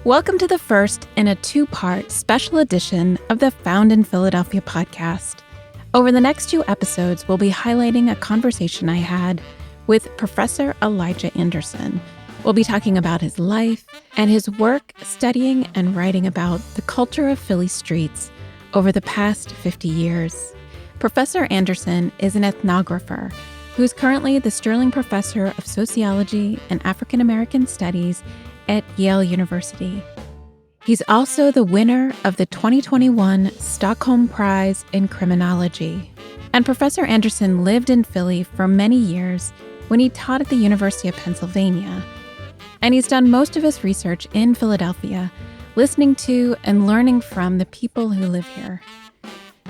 Welcome to the first in a two-part special edition of the Found in Philadelphia podcast. Over the next 2 episodes, we'll be highlighting a conversation I had with Professor Elijah Anderson. We'll be talking about his life and his work studying and writing about the culture of Philly streets over the past 50 years. Professor Anderson is an ethnographer who's currently the Sterling Professor of Sociology and African American Studies at Yale University. He's also the winner of the 2021 Stockholm Prize in Criminology. And Professor Anderson lived in Philly for many years when he taught at the University of Pennsylvania. And he's done most of his research in Philadelphia, listening to and learning from the people who live here.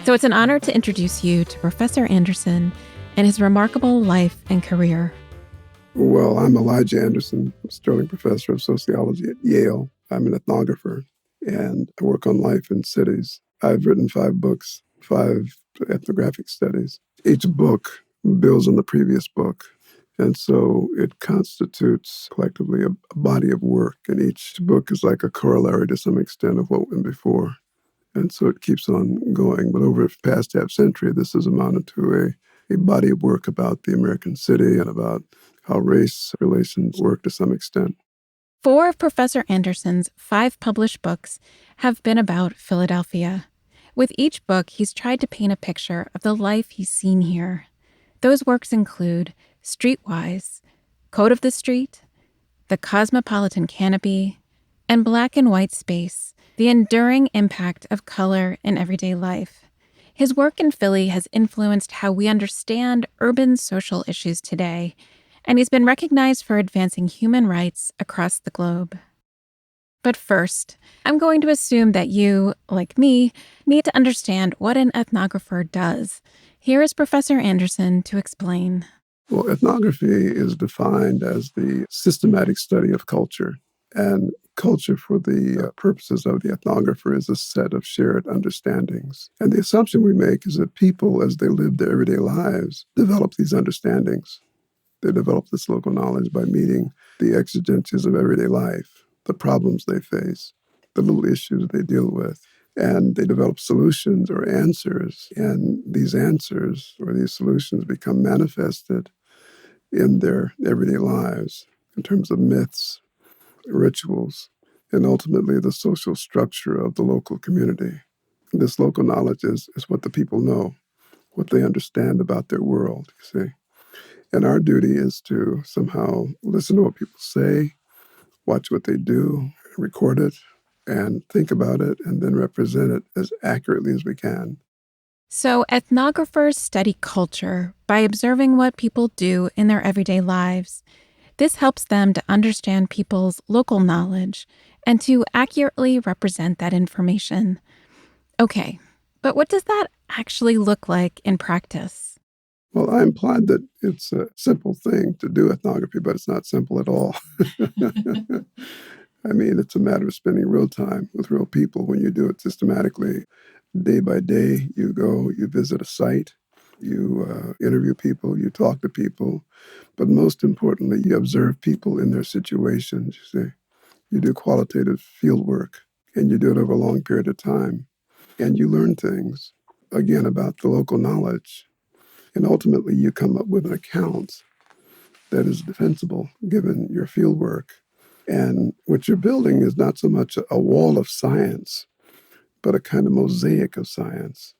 So it's an honor to introduce you to Professor Anderson and his remarkable life and career. Well, I'm Elijah Anderson, Sterling Professor of Sociology at Yale. I'm an ethnographer, and I work on life in cities. I've written 5 books, 5 ethnographic studies. Each book builds on the previous book, and so it constitutes collectively a body of work, and each book is like a corollary to some extent of what went before. And so it keeps on going. But over the past half century, this has amounted to a body of work about the American city and about how race relations work to some extent. 4 of Professor Anderson's 5 published books have been about Philadelphia. With each book, he's tried to paint a picture of the life he's seen here. Those works include Streetwise, Code of the Street, The Cosmopolitan Canopy, and Black and White Space, the enduring impact of color in everyday life. His work in Philly has influenced how we understand urban social issues today, and he's been recognized for advancing human rights across the globe. But first, I'm going to assume that you, like me, need to understand what an ethnographer does. Here is Professor Anderson to explain. Well, ethnography is defined as the systematic study of culture, and culture for the purposes of the ethnographer is a set of shared understandings. And the assumption we make is that people, as they live their everyday lives, develop these understandings. They develop this local knowledge by meeting the exigencies of everyday life, the problems they face, the little issues they deal with. And they develop solutions or answers. And these answers or these solutions become manifested in their everyday lives in terms of myths, rituals, and ultimately the social structure of the local community. This local knowledge is what the people know, what they understand about their world, you see. And our duty is to somehow listen to what people say, watch what they do, record it, and think about it, and then represent it as accurately as we can. So ethnographers study culture by observing what people do in their everyday lives. This helps them to understand people's local knowledge and to accurately represent that information. Okay, but what does that actually look like in practice? Well, I implied that it's a simple thing to do ethnography, but it's not simple at all. I mean, it's a matter of spending real time with real people when you do it systematically. Day by day, you go, you visit a site, you interview people, you talk to people, but most importantly, you observe people in their situations, you see. You do qualitative field work, and you do it over a long period of time. And you learn things, again, about the local knowledge. And ultimately, you come up with an account that is defensible, given your field work. And what you're building is not so much a wall of science, but a kind of mosaic of science.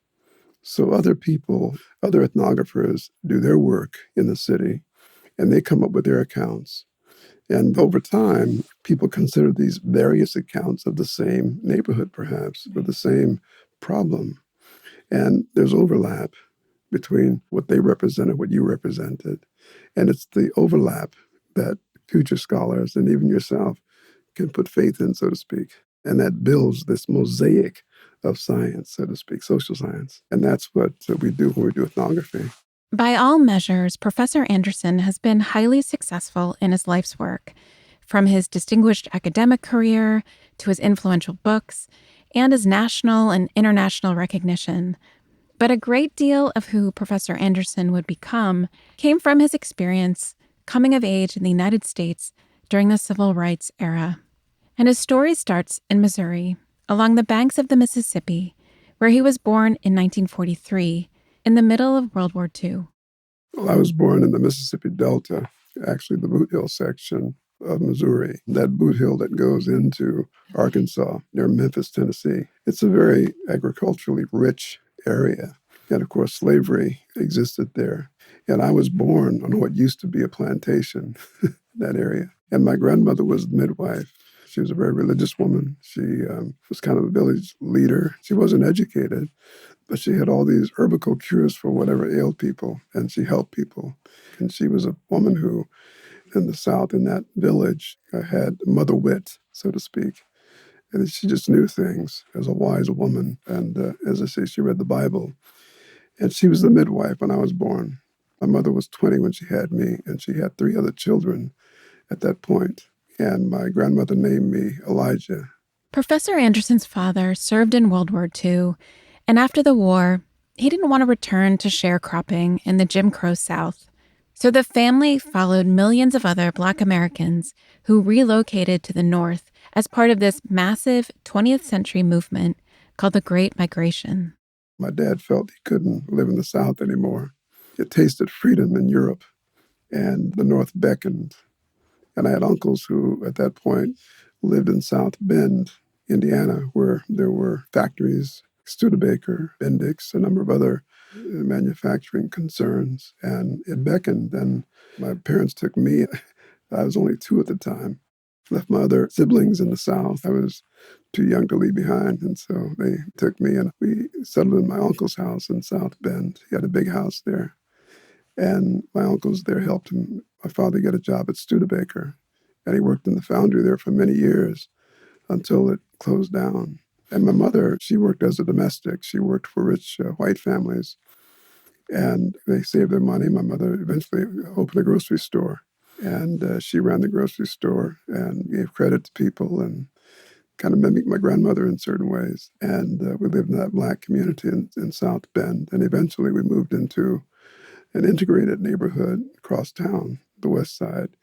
So other people, other ethnographers do their work in the city, and they come up with their accounts. And over time, people consider these various accounts of the same neighborhood, perhaps, or the same problem. And there's overlap between what they represented, what you represented. And it's the overlap that future scholars and even yourself can put faith in, so to speak. And that builds this mosaic of science, so to speak, social science. And that's what we do when we do ethnography. By all measures, Professor Anderson has been highly successful in his life's work, from his distinguished academic career to his influential books and his national and international recognition. But a great deal of who Professor Anderson would become came from his experience coming of age in the United States during the Civil Rights era. And his story starts in Missouri, along the banks of the Mississippi, where he was born in 1943, in the middle of World War II. Well, I was born in the Mississippi Delta, actually the Boot Hill section of Missouri, that Boot Hill that goes into Arkansas near Memphis, Tennessee. It's a very agriculturally rich area. And of course, slavery existed there. And I was born on what used to be a plantation, that area. And my grandmother was the midwife. She was a very religious woman. She was kind of a village leader. She wasn't educated, but she had all these herbal cures for whatever ailed people, and she helped people. And she was a woman who, in the South, in that village, had mother wit, so to speak. And she just knew things as a wise woman. And as I say, she read the Bible. And she was the midwife when I was born. My mother was 20 when she had me, and she had 3 other children at that point. And my grandmother named me Elijah. Professor Anderson's father served in World War II, and after the war, he didn't want to return to sharecropping in the Jim Crow South. So the family followed millions of other Black Americans who relocated to the North as part of this massive 20th century movement called the Great Migration. My dad felt he couldn't live in the South anymore. He tasted freedom in Europe, and the North beckoned. And I had uncles who, at that point, lived in South Bend, Indiana, where there were factories, Studebaker, Bendix, a number of other manufacturing concerns. And it beckoned. And my parents took me. I was only 2 at the time. Left my other siblings in the South. I was too young to leave behind. And so they took me, and we settled in my uncle's house in South Bend. He had a big house there. And my uncles there helped my father get a job at Studebaker. And he worked in the foundry there for many years until it closed down. And my mother, she worked as a domestic. She worked for rich white families. And they saved their money. My mother eventually opened a grocery store. And she ran the grocery store and gave credit to people and kind of mimicked my grandmother in certain ways. And we lived in that Black community in South Bend. And eventually we moved into an integrated neighborhood across town, the West Side.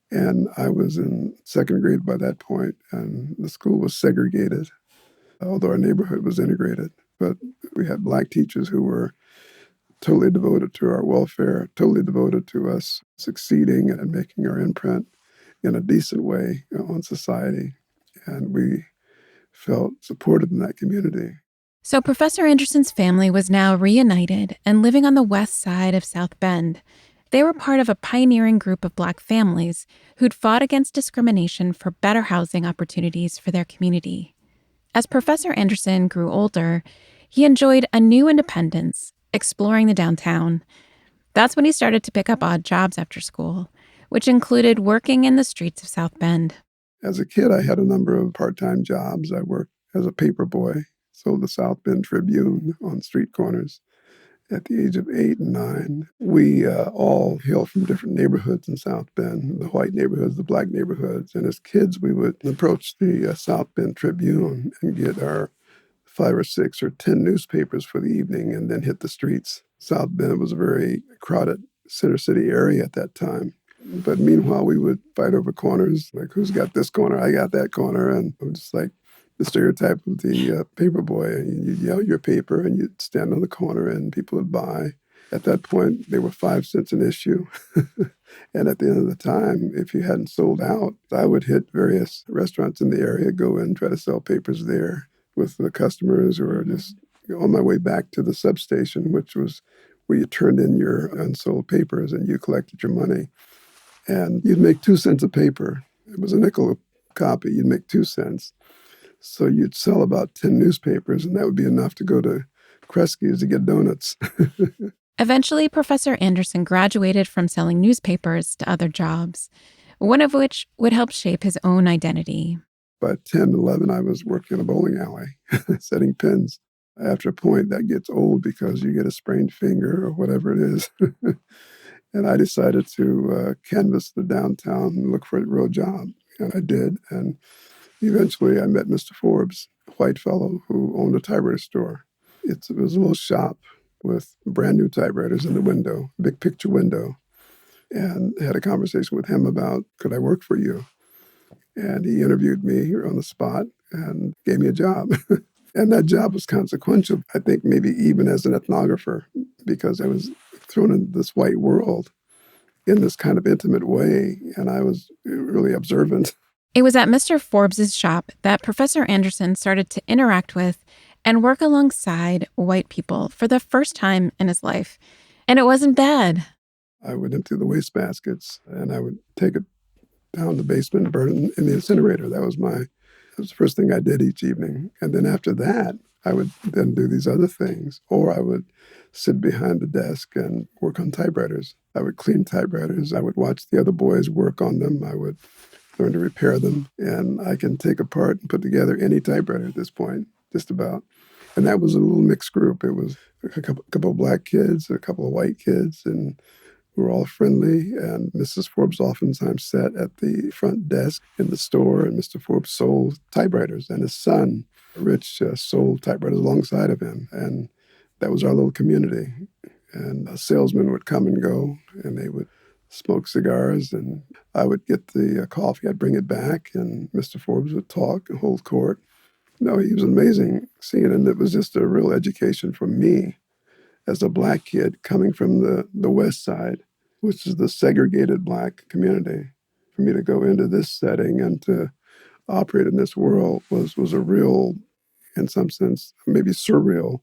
And I was in 2nd grade by that point, and the school was segregated, although our neighborhood was integrated. But we had Black teachers who were totally devoted to our welfare, totally devoted to us succeeding and making our imprint in a decent way on society. And we felt supported in that community. So Professor Anderson's family was now reunited and living on the west side of South Bend. They were part of a pioneering group of Black families who'd fought against discrimination for better housing opportunities for their community. As Professor Anderson grew older, he enjoyed a new independence, exploring the downtown. That's when he started to pick up odd jobs after school, which included working in the streets of South Bend. As a kid, I had a number of part-time jobs. I worked as a paper boy, sold the South Bend Tribune on street corners. At the age of 8 and 9, we all hailed from different neighborhoods in South Bend, the white neighborhoods, the Black neighborhoods. And as kids, we would approach the South Bend Tribune and get our 5 or 6 or 10 newspapers for the evening and then hit the streets. South Bend was a very crowded center city area at that time. But meanwhile, we would fight over corners, like who's got this corner, I got that corner. And I'm just like the stereotype of the paper boy. And you'd yell your paper and you'd stand on the corner and people would buy. At that point, they were 5 cents an issue. And at the end of the time, if you hadn't sold out, I would hit various restaurants in the area, go in, try to sell papers there with the customers, or just on my way back to the substation, which was where you turned in your unsold papers and you collected your money. And you'd make 2 cents a paper. It was a nickel a copy. You'd make 2 cents. So you'd sell about 10 newspapers, and that would be enough to go to Kresge's to get donuts. Eventually, Professor Anderson graduated from selling newspapers to other jobs, one of which would help shape his own identity. By 10, 11, I was working in a bowling alley, setting pins. After a point, that gets old because you get a sprained finger or whatever it is. And I decided to canvass the downtown and look for a real job. And I did. And eventually I met Mr. Forbes, a white fellow who owned a typewriter store. It was a little shop with brand new typewriters in the window, big picture window. And I had a conversation with him about, could I work for you? And he interviewed me on the spot and gave me a job. And that job was consequential, I think, maybe even as an ethnographer, because I was thrown into this white world in this kind of intimate way, and I was really observant. It was at Mr. Forbes's shop that Professor Anderson started to interact with and work alongside white people for the first time in his life. And it wasn't bad. I would empty the waste baskets, and I would take it down the basement and burn it in the incinerator. That was the first thing I did each evening. And then after that, I would then do these other things, or I would sit behind the desk and work on typewriters. I would clean typewriters. I would watch the other boys work on them. I would learn to repair them. And I can take apart and put together any typewriter at this point, just about. And that was a little mixed group. It was a couple of black kids, a couple of white kids, and we were all friendly. And Mrs. Forbes oftentimes sat at the front desk in the store, and Mr. Forbes sold typewriters, and his son, Rich, sold typewriters alongside of him. And that was our little community. And a salesman would come and go, and they would smoke cigars, and I would get the coffee. I'd bring it back, and Mr. Forbes would talk and hold court. No, he was amazing seeing it, and it was just a real education for me as a black kid coming from the West Side, which is the segregated black community. For me to go into this setting and to operate in this world was a real, in some sense, maybe surreal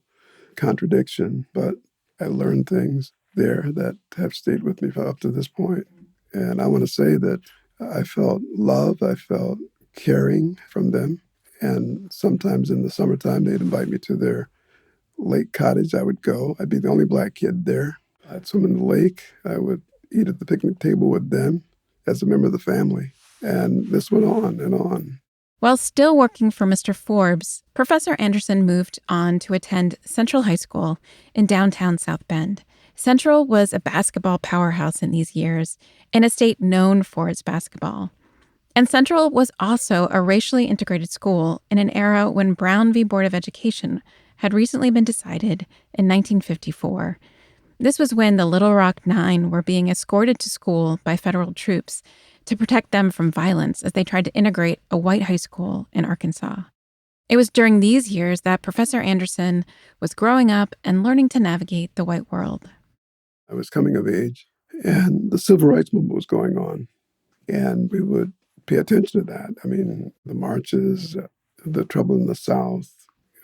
contradiction. But I learned things there that have stayed with me up to this point. And I want to say that I felt love, I felt caring from them. And sometimes in the summertime, they'd invite me to their lake cottage. I would go. I'd be the only black kid there. I'd swim in the lake. I would eat at the picnic table with them as a member of the family. And this went on and on. While still working for Mr. Forbes, Professor Anderson moved on to attend Central High School in downtown South Bend. Central was a basketball powerhouse in these years, in a state known for its basketball. And Central was also a racially integrated school in an era when Brown v. Board of Education had recently been decided in 1954. This was when the Little Rock Nine were being escorted to school by federal troops to protect them from violence as they tried to integrate a white high school in Arkansas. It was during these years that Professor Anderson was growing up and learning to navigate the white world. I was coming of age, and the civil rights movement was going on, and we would pay attention to that. I mean, the marches, the trouble in the South.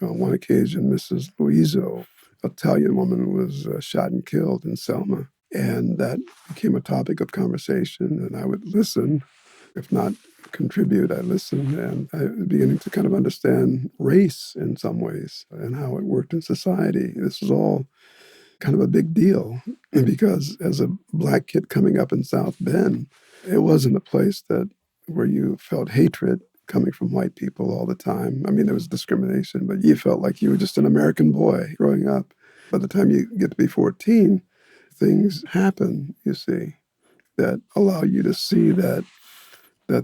On one occasion, Mrs. Louiso, Italian woman, was shot and killed in Selma. And that became a topic of conversation, and I would listen, if not contribute, I listened, and I was beginning to kind of understand race in some ways and how it worked in society. This was all kind of a big deal because as a black kid coming up in South Bend, it wasn't a place where you felt hatred coming from white people all the time. I mean, there was discrimination, but you felt like you were just an American boy growing up. By the time you get to be 14, things happen, you see, that allow you to see that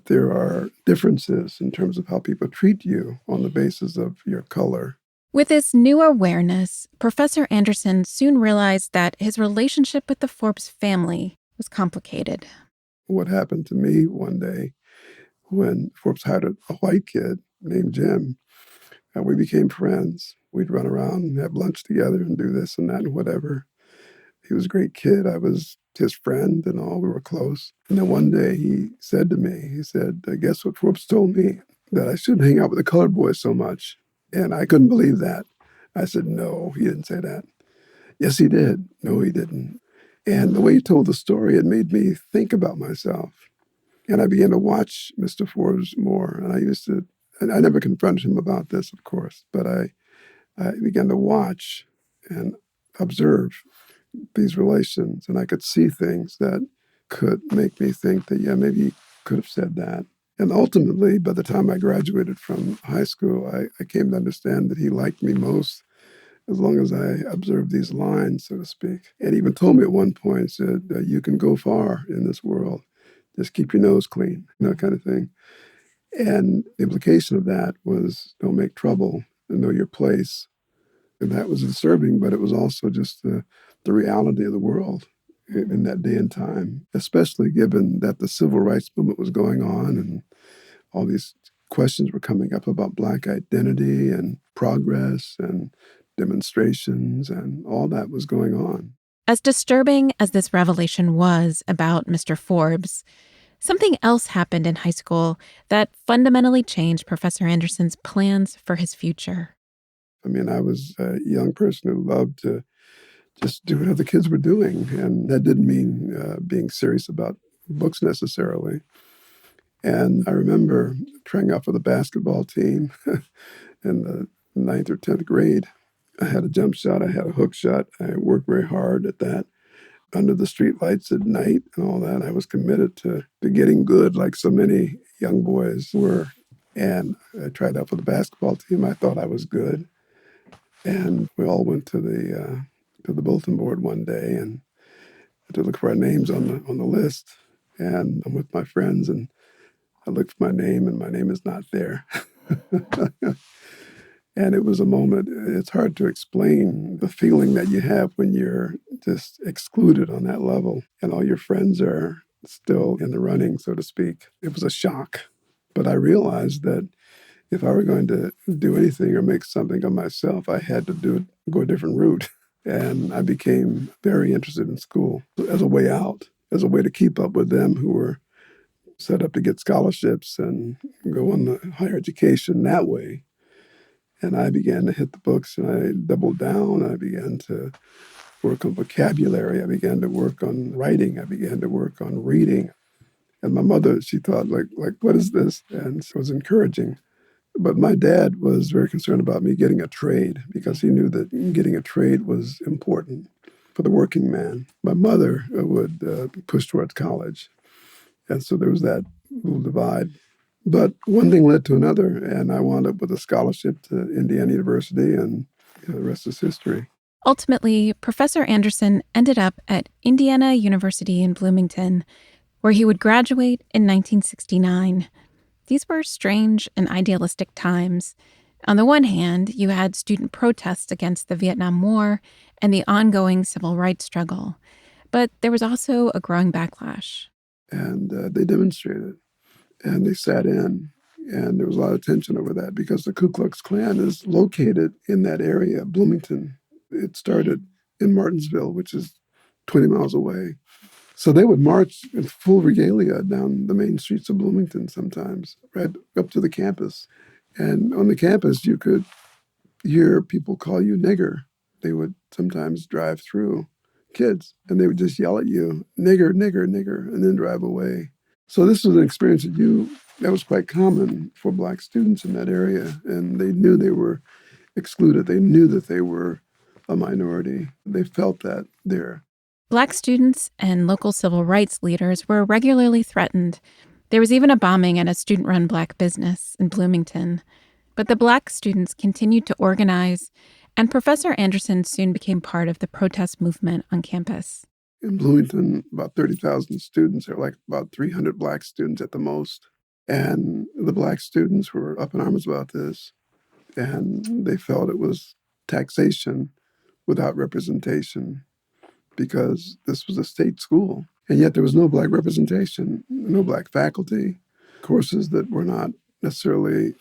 there are differences in terms of how people treat you on the basis of your color. With this new awareness, Professor Anderson soon realized that his relationship with the Forbes family was complicated. What happened to me one day when Forbes hired a white kid named Jim, and we became friends. We'd run around and have lunch together and do this and that and whatever. He was a great kid. I was his friend and all. We were close. And then one day he said to me, he said, guess what Forbes told me? That I shouldn't hang out with the colored boys so much. And I couldn't believe that. I said, no, he didn't say that. Yes, he did. No, he didn't. And the way he told the story, it made me think about myself. And I began to watch Mr. Forbes more. And I never confronted him about this, of course, but I began to watch and observe these relations. And I could see things that could make me think that, yeah, maybe he could have said that. And ultimately, by the time I graduated from high school, I came to understand that he liked me most as long as I observed these lines, so to speak. And he even told me at one point, said, you can go far in this world. Just keep your nose clean, kind of thing. And the implication of that was don't make trouble and know your place. And that was disturbing, but it was also just the reality of the world in that day and time, especially given that the civil rights movement was going on and all these questions were coming up about Black identity and progress and demonstrations, and all that was going on. As disturbing as this revelation was about Mr. Forbes, something else happened in high school that fundamentally changed Professor Anderson's plans for his future. I mean, I was a young person who loved to just do what other kids were doing, and that didn't mean being serious about books necessarily. And I remember trying out for the basketball team in the ninth or 10th grade. I had a jump shot, I had a hook shot. I worked very hard at that under the street lights at night and all that. I was committed to getting good like so many young boys were. And I tried out for the basketball team. I thought I was good. And we all went to the bulletin board one day and to look for our names on the list. And I'm with my friends, and I looked for my name, and my name is not there. And it was a moment, it's hard to explain the feeling that you have when you're just excluded on that level and all your friends are still in the running, so to speak. It was a shock. But I realized that if I were going to do anything or make something of myself, I had to go a different route. And I became very interested in school as a way out, as a way to keep up with them who were set up to get scholarships and go on the higher education that way. And I began to hit the books, and I doubled down. I began to work on vocabulary. I began to work on writing. I began to work on reading. And my mother, she thought, like, what is this? And it was encouraging. But my dad was very concerned about me getting a trade because he knew that getting a trade was important for the working man. My mother would push towards college. And so there was that little divide. But one thing led to another, and I wound up with a scholarship to Indiana University, and the rest is history. Ultimately, Professor Anderson ended up at Indiana University in Bloomington, where he would graduate in 1969. These were strange and idealistic times. On the one hand, you had student protests against the Vietnam War and the ongoing civil rights struggle. But there was also a growing backlash. And they demonstrated, and they sat in, and there was a lot of tension over that because the Ku Klux Klan is located in that area, Bloomington. It started in Martinsville, which is 20 miles away. So they would march in full regalia down the main streets of Bloomington sometimes, right up to the campus. And on the campus, you could hear people call you nigger. They would sometimes drive through, kids, and they would just yell at you, nigger, nigger, nigger, and then drive away. So this was an experience that was quite common for Black students in that area, and they knew they were excluded. They knew that they were a minority. They felt that there. Black students and local civil rights leaders were regularly threatened. There was even a bombing at a student-run Black business in Bloomington. But the Black students continued to organize, and Professor Anderson soon became part of the protest movement on campus. In Bloomington, about 30,000 students. There were like about 300 Black students at the most. And the Black students were up in arms about this. And they felt it was taxation without representation because this was a state school. And yet there was no Black representation, no Black faculty, courses that were not necessarily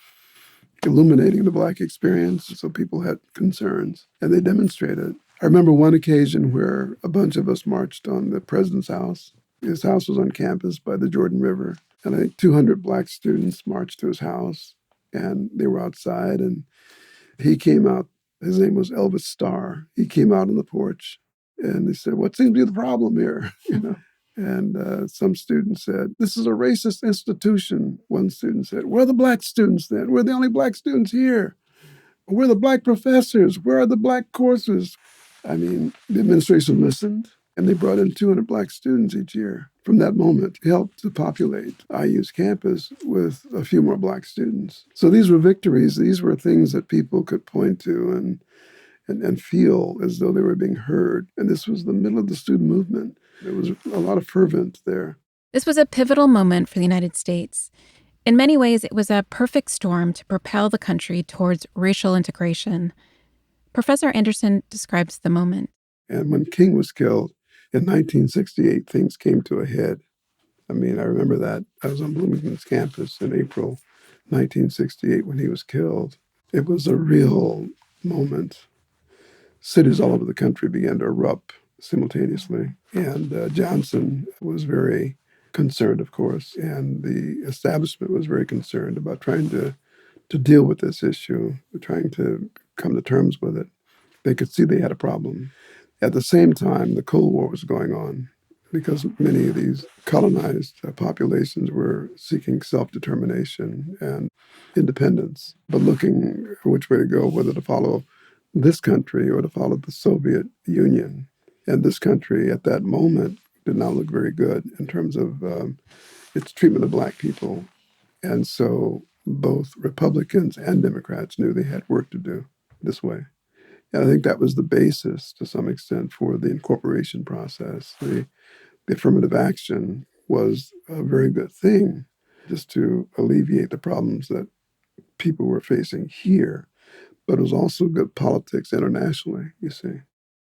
illuminating the Black experience. So people had concerns, and they demonstrated. I remember one occasion where a bunch of us marched on the president's house. His house was on campus by the Jordan River. And I think 200 Black students marched to his house, and they were outside. And he came out. His name was Elvis Starr. He came out on the porch, and they said, "What seems to be the problem here?" And some students said, "This is a racist institution." One student said, "Where are the Black students then? We're the only Black students here. Where are the Black professors? Where are the Black courses?" I mean, the administration listened, and they brought in 200 Black students each year. From that moment, it helped to populate IU's campus with a few more Black students. So these were victories. These were things that people could point to and feel as though they were being heard. And this was the middle of the student movement. There was a lot of fervent there. This was a pivotal moment for the United States. In many ways, it was a perfect storm to propel the country towards racial integration. Professor Anderson describes the moment. And when King was killed in 1968, things came to a head. I mean, I remember that. I was on Bloomington's campus in April 1968 when he was killed. It was a real moment. Cities all over the country began to erupt simultaneously. And Johnson was very concerned, of course, and the establishment was very concerned about trying to deal with this issue, trying to come to terms with it. They could see they had a problem. At the same time, the Cold War was going on because many of these colonized populations were seeking self-determination and independence, but looking for which way to go, whether to follow this country or to follow the Soviet Union. And this country at that moment did not look very good in terms of its treatment of Black people. And so both Republicans and Democrats knew they had work to do this way. And I think that was the basis to some extent for the incorporation process. The affirmative action was a very good thing just to alleviate the problems that people were facing here, but it was also good politics internationally, you see.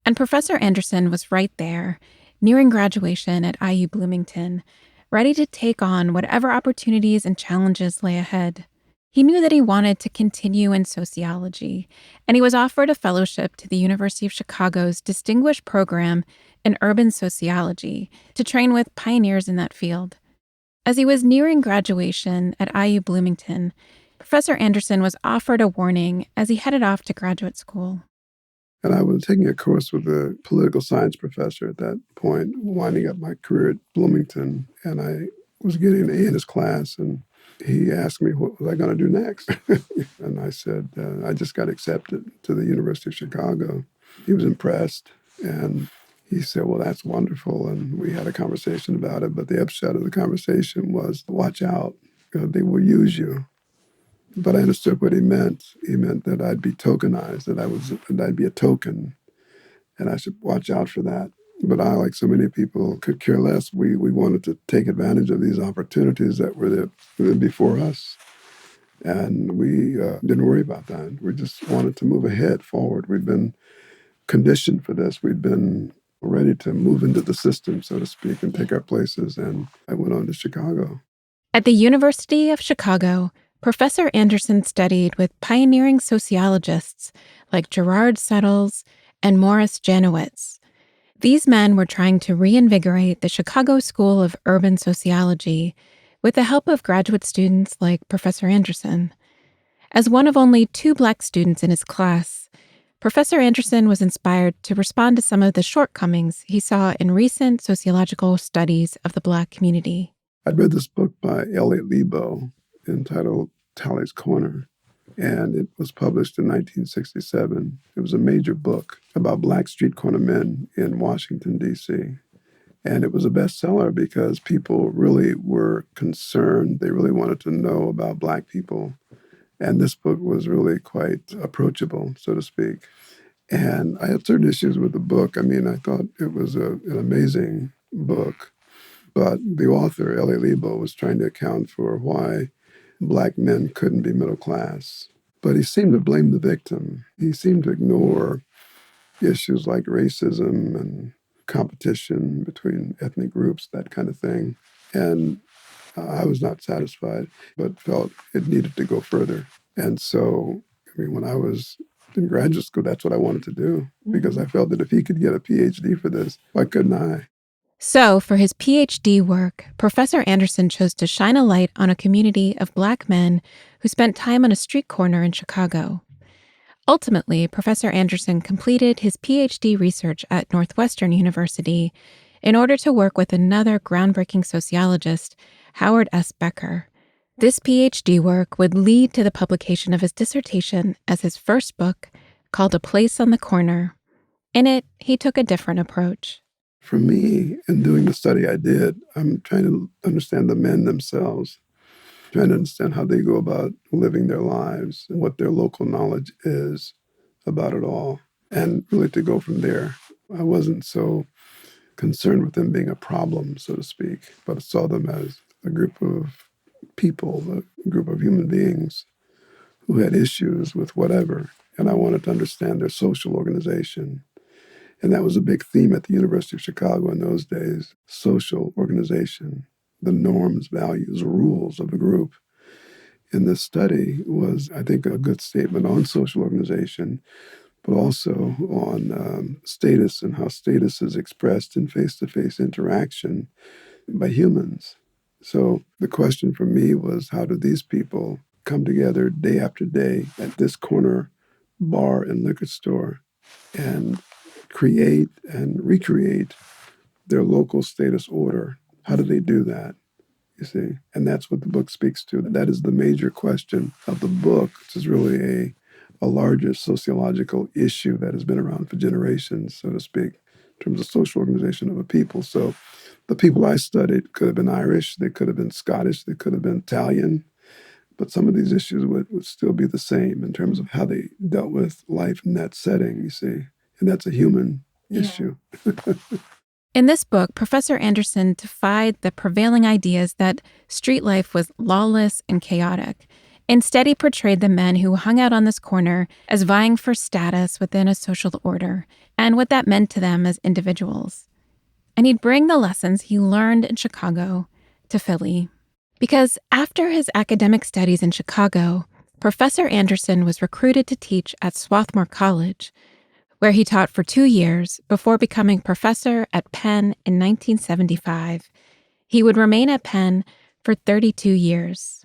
And Professor Anderson was right there, nearing graduation at IU Bloomington, ready to take on whatever opportunities and challenges lay ahead. He knew that he wanted to continue in sociology, and he was offered a fellowship to the University of Chicago's distinguished program in urban sociology to train with pioneers in that field. As he was nearing graduation at IU Bloomington, Professor Anderson was offered a warning as he headed off to graduate school. And I was taking a course with a political science professor at that point, winding up my career at Bloomington, and I was getting an A in his class, and he asked me what was I going to do next. And I said, I just got accepted to the University of Chicago. He was impressed, and he said, well, that's wonderful. And we had a conversation about it, but the upshot of the conversation was, watch out, they will use you. But I understood what he meant. He meant that I'd be tokenized, that I'd be a token, and I should watch out for that. But I, like so many people, could care less. We wanted to take advantage of these opportunities that were there before us, and we didn't worry about that. We just wanted to move ahead, forward. We'd been conditioned for this. We'd been ready to move into the system, so to speak, and take our places. And I went on to Chicago. At the University of Chicago, Professor Anderson studied with pioneering sociologists like Gerard Settles and Morris Janowitz. These men were trying to reinvigorate the Chicago School of Urban Sociology with the help of graduate students like Professor Anderson. As one of only 2 Black students in his class, Professor Anderson was inspired to respond to some of the shortcomings he saw in recent sociological studies of the Black community. I'd read this book by Elliot Lebo entitled Tally's Corner, and it was published in 1967. It was a major book about Black street corner men in Washington, D.C., and it was a bestseller because people really were concerned. They really wanted to know about Black people, and this book was really quite approachable, so to speak. And I had certain issues with the book. I mean, I thought it was an amazing book, but the author, Elliot Lebo, was trying to account for why Black men couldn't be middle class. But he seemed to blame the victim. He seemed to ignore issues like racism and competition between ethnic groups, that kind of thing. And I was not satisfied, but felt it needed to go further. And so, I mean, when I was in graduate school, that's what I wanted to do, because I felt that if he could get a PhD for this, why couldn't I? So, for his PhD work, Professor Anderson chose to shine a light on a community of Black men who spent time on a street corner in Chicago. Ultimately, Professor Anderson completed his PhD research at Northwestern University in order to work with another groundbreaking sociologist, Howard S. Becker. This PhD work would lead to the publication of his dissertation as his first book, called A Place on the Corner. In it, he took a different approach. For me, in doing the study I did, I'm trying to understand the men themselves, trying to understand how they go about living their lives and what their local knowledge is about it all, and really to go from there. I wasn't so concerned with them being a problem, so to speak, but I saw them as a group of people, a group of human beings who had issues with whatever, and I wanted to understand their social organization. And that was a big theme at the University of Chicago in those days, social organization. the norms, values, rules of the group. In this study was, I think, a good statement on social organization, but also on status and how status is expressed in face-to-face interaction by humans. So the question for me was, how do these people come together day after day at this corner bar and liquor store and create and recreate their local status order? How do they do that? You see, and that's what the book speaks to. That is the major question of the book, which is really a larger sociological issue that has been around for generations, so to speak, in terms of social organization of a people. So the people I studied could have been Irish, they could have been Scottish, they could have been Italian, but some of these issues would still be the same in terms of how they dealt with life in that setting, you see. And that's a human issue. In this book, Professor Anderson defied the prevailing ideas that street life was lawless and chaotic. Instead, he portrayed the men who hung out on this corner as vying for status within a social order and what that meant to them as individuals. And he'd bring the lessons he learned in Chicago to Philly. Because after his academic studies in Chicago, Professor Anderson was recruited to teach at Swarthmore College, where he taught for 2 years before becoming professor at Penn in 1975. He would remain at Penn for 32 years.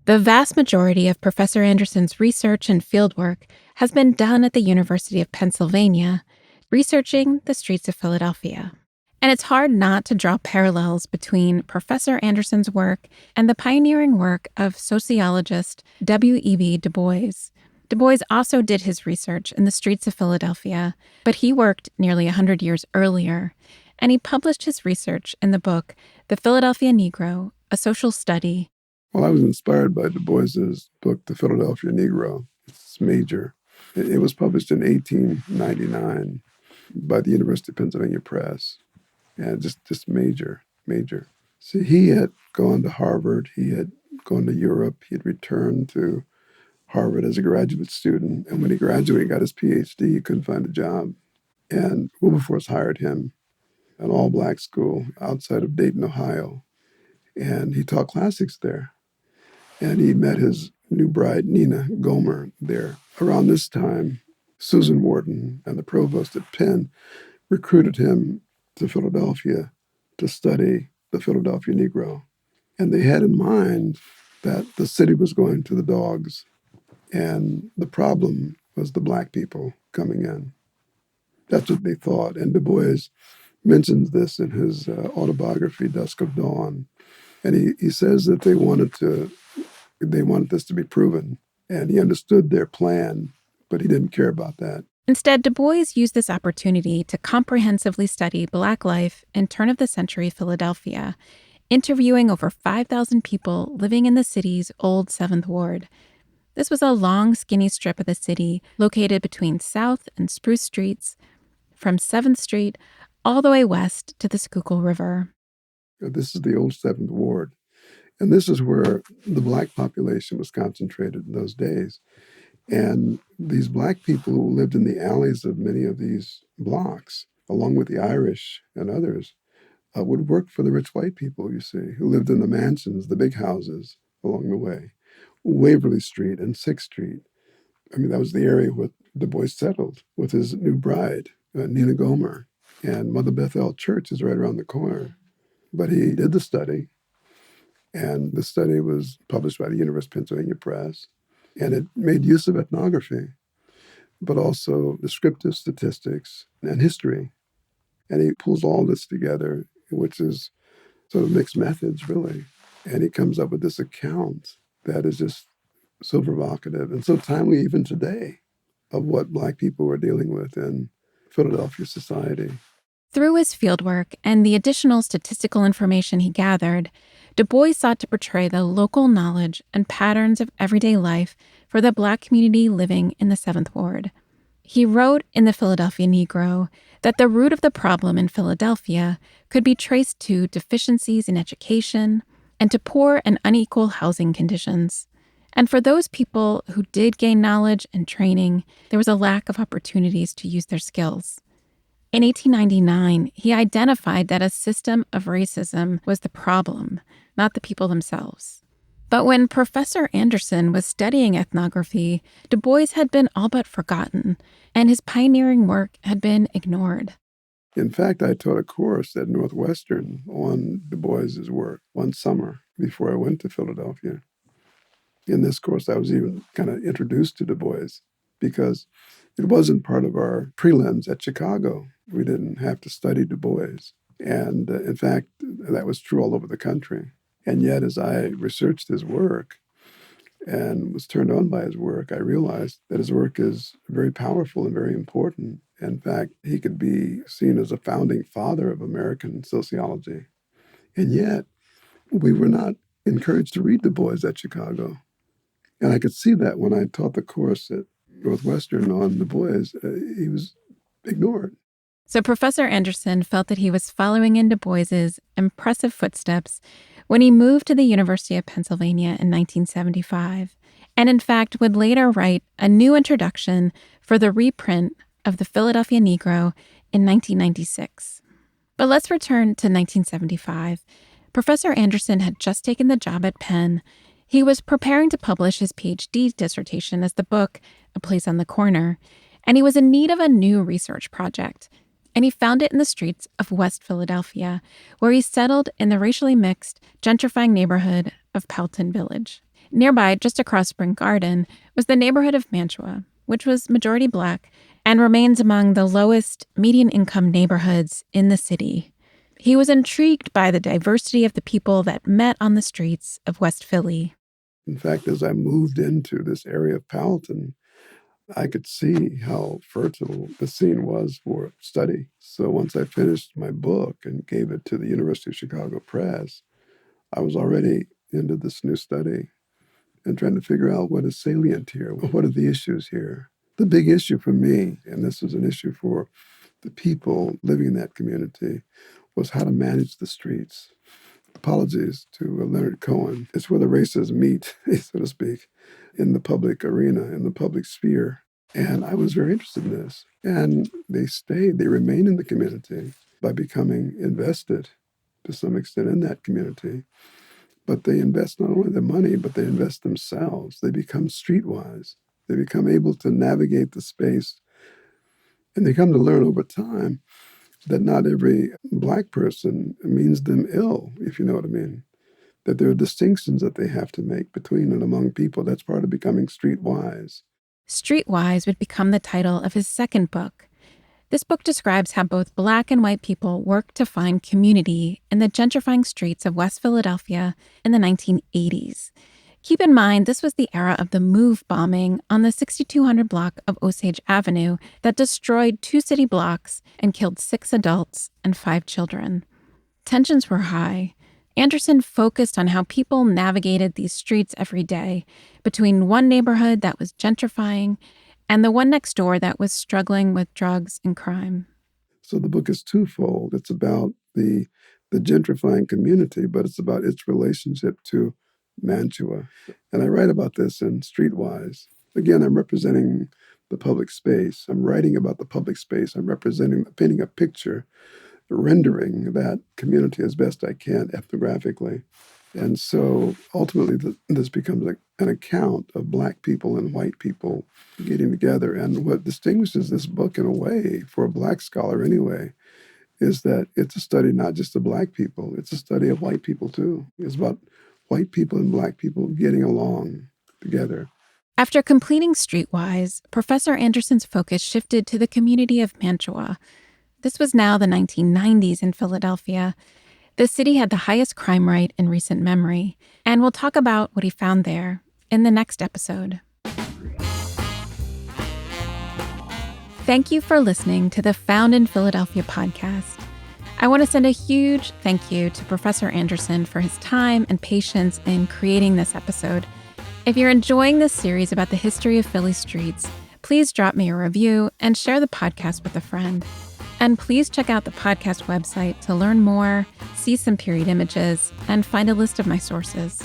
The vast majority of Professor Anderson's research and fieldwork has been done at the University of Pennsylvania, researching the streets of Philadelphia. And it's hard not to draw parallels between Professor Anderson's work and the pioneering work of sociologist W.E.B. Du Bois. Du Bois also did his research in the streets of Philadelphia, but he worked nearly 100 years earlier, and he published his research in the book The Philadelphia Negro, A Social Study. Well, I was inspired by Du Bois's book, The Philadelphia Negro. It's major. It was published in 1899 by the University of Pennsylvania Press. And just major. See, he had gone to Harvard. He had gone to Europe. He had returned to Harvard as a graduate student. And when he graduated, got his PhD, he couldn't find a job. And Wilberforce hired him, an all-black school outside of Dayton, Ohio. And he taught classics there. And he met his new bride, Nina Gomer, there. Around this time, Susan Wharton and the provost at Penn recruited him to Philadelphia to study the Philadelphia Negro. And they had in mind that the city was going to the dogs, and the problem was the black people coming in. That's what they thought. And Du Bois mentions this in his autobiography, Dusk of Dawn. And he says that they wanted this to be proven. And he understood their plan, but he didn't care about that. Instead, Du Bois used this opportunity to comprehensively study Black life in turn-of-the-century Philadelphia, interviewing over 5,000 people living in the city's old 7th Ward. This was a long, skinny strip of the city located between South and Spruce Streets, from 7th Street all the way west to the Schuylkill River. This is the old 7th Ward. And this is where the black population was concentrated in those days. And these black people who lived in the alleys of many of these blocks, along with the Irish and others, would work for the rich white people, you see, who lived in the mansions, the big houses along the way. Waverly Street and 6th Street. I mean, that was the area where Du Bois settled with his new bride, Nina Gomer. And Mother Bethel Church is right around the corner. But he did the study, and the study was published by the University of Pennsylvania Press. And it made use of ethnography, but also descriptive statistics and history. And he pulls all this together, which is sort of mixed methods, really. And he comes up with this account that is just so provocative and so timely even today of what Black people were dealing with in Philadelphia society. Through his fieldwork and the additional statistical information he gathered, Du Bois sought to portray the local knowledge and patterns of everyday life for the Black community living in the 7th Ward. He wrote in The Philadelphia Negro that the root of the problem in Philadelphia could be traced to deficiencies in education and to poor and unequal housing conditions. And for those people who did gain knowledge and training, there was a lack of opportunities to use their skills. In 1899, he identified that a system of racism was the problem, not the people themselves. But when Professor Anderson was studying ethnography, Du Bois had been all but forgotten, and his pioneering work had been ignored. In fact, I taught a course at Northwestern on Du Bois's work one summer before I went to Philadelphia. In this course, I was even kind of introduced to Du Bois because it wasn't part of our prelims at Chicago. We didn't have to study Du Bois. And in fact, that was true all over the country. And yet, as I researched his work and was turned on by his work, I realized that his work is very powerful and very important. In fact, he could be seen as a founding father of American sociology. And yet, we were not encouraged to read Du Bois at Chicago. And I could see that when I taught the course at Northwestern on Du Bois, he was ignored. So Professor Anderson felt that he was following in Du Bois's impressive footsteps when he moved to the University of Pennsylvania in 1975, and in fact would later write a new introduction for the reprint of the Philadelphia Negro in 1996. But let's return to 1975. Professor Anderson had just taken the job at Penn. He was preparing to publish his PhD dissertation as the book, A Place on the Corner, and he was in need of a new research project. And he found it in the streets of West Philadelphia, where he settled in the racially mixed, gentrifying neighborhood of Pelton Village. Nearby, just across Spring Garden, was the neighborhood of Mantua, which was majority Black and remains among the lowest median income neighborhoods in the city. He was intrigued by the diversity of the people that met on the streets of West Philly. In fact, as I moved into this area of Powelton, I could see how fertile the scene was for study. So once I finished my book and gave it to the University of Chicago Press, I was already into this new study and trying to figure out what is salient here. What are the issues here? The big issue for me, and this was an issue for the people living in that community, was how to manage the streets. Apologies to Leonard Cohen. It's where the races meet, so to speak, in the public arena, in the public sphere. And I was very interested in this. And they remain in the community by becoming invested to some extent in that community. But they invest not only their money, but they invest themselves. They become streetwise. They become able to navigate the space. And they come to learn over time that not every Black person means them ill, if you know what I mean. That there are distinctions that they have to make between and among people. That's part of becoming streetwise. Streetwise would become the title of his second book. This book describes how both Black and white people worked to find community in the gentrifying streets of West Philadelphia in the 1980s. Keep in mind, this was the era of the MOVE bombing on the 6200 block of Osage Avenue that destroyed 2 city blocks and killed 6 adults and 5 children. Tensions were high. Anderson focused on how people navigated these streets every day between one neighborhood that was gentrifying and the one next door that was struggling with drugs and crime. So the book is twofold. It's about the gentrifying community, but it's about its relationship to Mantua. And I write about this in Streetwise. Again, I'm representing the public space. I'm writing about the public space. I'm painting a picture, rendering that community as best I can ethnographically. And so ultimately, this becomes an account of Black people and white people getting together. And what distinguishes this book in a way, for a Black scholar anyway, is that it's a study not just of Black people, it's a study of white people too. It's about white people and Black people getting along together. After completing Streetwise, Professor Anderson's focus shifted to the community of Mantua. This was now the 1990s in Philadelphia. The city had the highest crime rate in recent memory, and we'll talk about what he found there in the next episode. Thank you for listening to the Found in Philadelphia podcast. I want to send a huge thank you to Professor Anderson for his time and patience in creating this episode. If you're enjoying this series about the history of Philly streets, please drop me a review and share the podcast with a friend. And please check out the podcast website to learn more, see some period images, and find a list of my sources.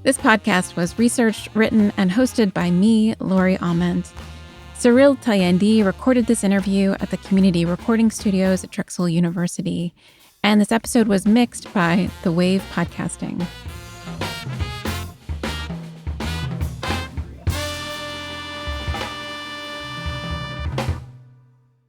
This podcast was researched, written, and hosted by me, Lori Almond. Cyril Tayendi recorded this interview at the Community Recording Studios at Drexel University, and this episode was mixed by The Wave Podcasting.